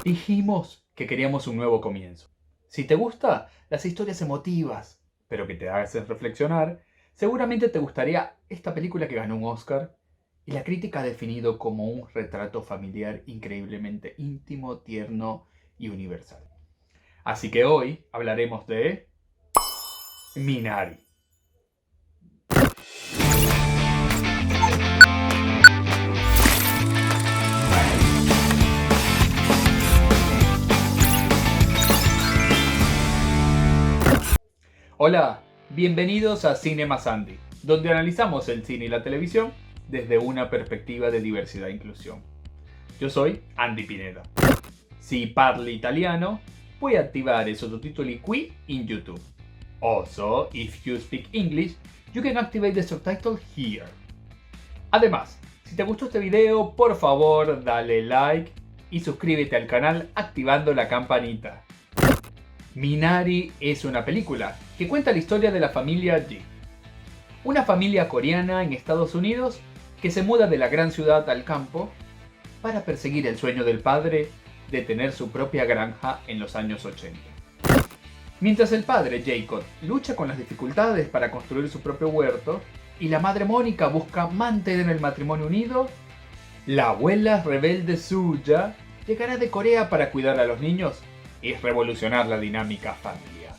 Dijimos que queríamos un nuevo comienzo. Si te gusta las historias emotivas, pero que te hacen reflexionar, seguramente te gustaría esta película que ganó un Oscar y la crítica ha definido como un retrato familiar increíblemente íntimo, tierno y universal. Así que hoy hablaremos de Minari. Hola, bienvenidos a Cinema Sandy, donde analizamos el cine y la televisión desde una perspectiva de diversidad e inclusión. Yo soy Andy Pineda. Si parli italiano, puoi attivare i sottotitoli qui in YouTube. Also, if you speak English, you can activate the subtitle here. Además, si te gustó este video, por favor dale like y suscríbete al canal activando la campanita. Minari es una película que cuenta la historia de la familia Ji. Una familia coreana en Estados Unidos que se muda de la gran ciudad al campo para perseguir el sueño del padre de tener su propia granja en los años 80. Mientras el padre, Jacob, lucha con las dificultades para construir su propio huerto y la madre Mónica busca mantener el matrimonio unido, la abuela rebelde Suya llegará de Corea para cuidar a los niños y revolucionar la dinámica familiar.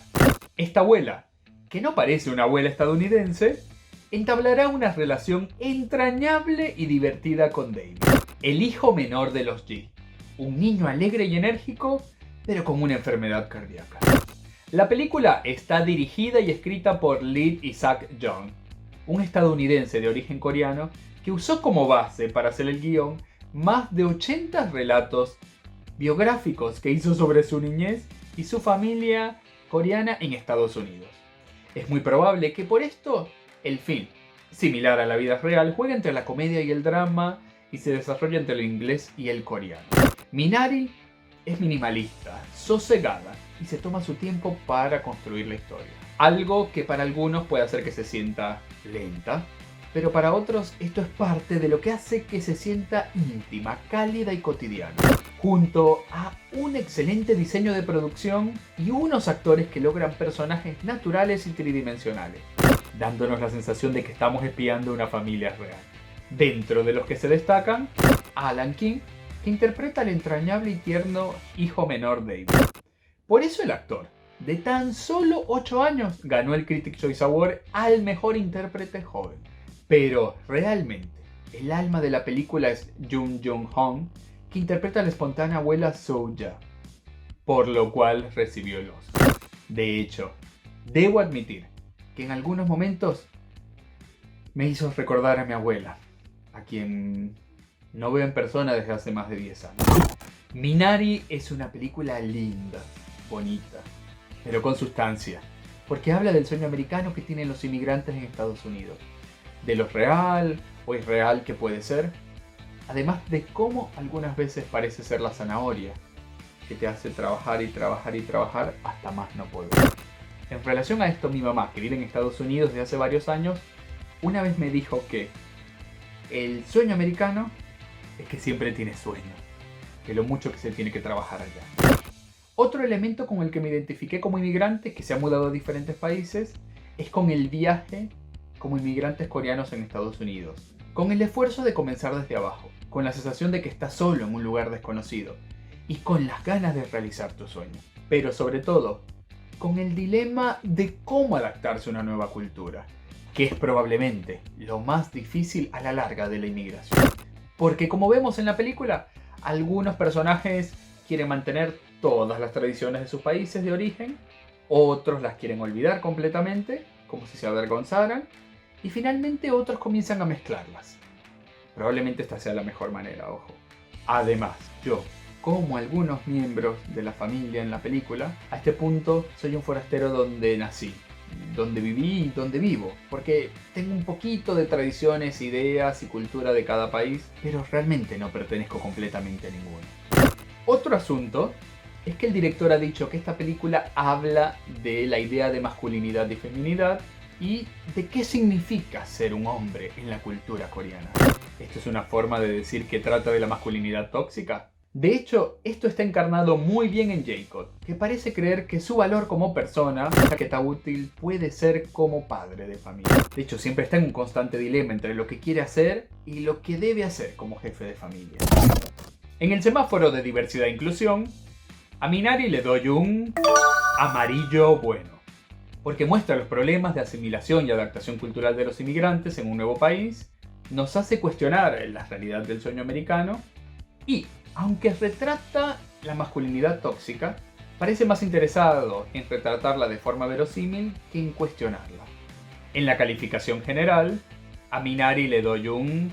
Esta abuela, que no parece una abuela estadounidense, entablará una relación entrañable y divertida con David, el hijo menor de los Ji, un niño alegre y enérgico, pero con una enfermedad cardíaca. La película está dirigida y escrita por Lee Isaac-Chung, un estadounidense de origen coreano que usó como base para hacer el guión más de 80 relatos biográficos que hizo sobre su niñez y su familia coreana en Estados Unidos. Es muy probable que por esto el film, similar a la vida real, juegue entre la comedia y el drama y se desarrolla entre el inglés y el coreano. Minari es minimalista, sosegada y se toma su tiempo para construir la historia. Algo que para algunos puede hacer que se sienta lenta, pero para otros esto es parte de lo que hace que se sienta íntima, cálida y cotidiana, junto a un excelente diseño de producción y unos actores que logran personajes naturales y tridimensionales, dándonos la sensación de que estamos espiando una familia real. Dentro de los que se destacan, Alan King, que interpreta al entrañable y tierno hijo menor David. Por eso el actor, de tan solo 8 años, ganó el Critics' Choice Award al mejor intérprete joven. Pero realmente, el alma de la película es Jung Jung-hong, que interpreta a la espontánea abuela Suya, por lo cual recibió el Oscar. De hecho, debo admitir que en algunos momentos me hizo recordar a mi abuela, a quien no veo en persona desde hace más de 10 años. Minari es una película linda, bonita, pero con sustancia, porque habla del sueño americano que tienen los inmigrantes en Estados Unidos, de lo real o irreal que puede ser, además de cómo algunas veces parece ser la zanahoria, que te hace trabajar y trabajar y trabajar hasta más no poder. En relación a esto, mi mamá, que vive en Estados Unidos desde hace varios años, una vez me dijo que el sueño americano es que siempre tiene sueño, que lo mucho que se tiene que trabajar allá. Otro elemento con el que me identifiqué como inmigrante, que se ha mudado a diferentes países, es con el viaje como inmigrantes coreanos en Estados Unidos, con el esfuerzo de comenzar desde abajo, con la sensación de que estás solo en un lugar desconocido y con las ganas de realizar tu sueño, pero sobre todo con el dilema de cómo adaptarse a una nueva cultura, que es probablemente lo más difícil a la larga de la inmigración. Porque como vemos en la película, algunos personajes quieren mantener todas las tradiciones de sus países de origen, otros las quieren olvidar completamente, como si se avergonzaran, y finalmente otros comienzan a mezclarlas. Probablemente esta sea la mejor manera, ojo. Además, yo, como algunos miembros de la familia en la película, a este punto soy un forastero donde nací, donde viví y donde vivo, porque tengo un poquito de tradiciones, ideas y cultura de cada país, pero realmente no pertenezco completamente a ninguno. Otro asunto es que el director ha dicho que esta película habla de la idea de masculinidad y feminidad y de qué significa ser un hombre en la cultura coreana. ¿Esto es una forma de decir que trata de la masculinidad tóxica? De hecho, esto está encarnado muy bien en Jacob, que parece creer que su valor como persona, que tan útil puede ser como padre de familia. De hecho, siempre está en un constante dilema entre lo que quiere hacer y lo que debe hacer como jefe de familia. En el semáforo de diversidad e inclusión, a Minari le doy un amarillo bueno, porque muestra los problemas de asimilación y adaptación cultural de los inmigrantes en un nuevo país, nos hace cuestionar la realidad del sueño americano y, aunque retrata la masculinidad tóxica, parece más interesado en retratarla de forma verosímil que en cuestionarla. En la calificación general, a Minari le doy un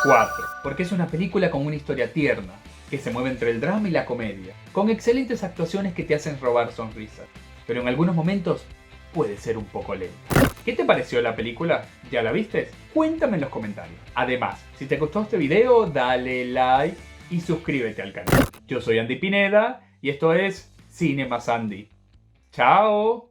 4, porque es una película con una historia tierna, que se mueve entre el drama y la comedia, con excelentes actuaciones que te hacen robar sonrisas, pero en algunos momentos puede ser un poco lenta. ¿Qué te pareció la película? ¿Ya la viste? Cuéntame en los comentarios. Además, si te gustó este video, dale like y suscríbete al canal. Yo soy Andy Pineda y esto es Cine más Andy. ¡Chao!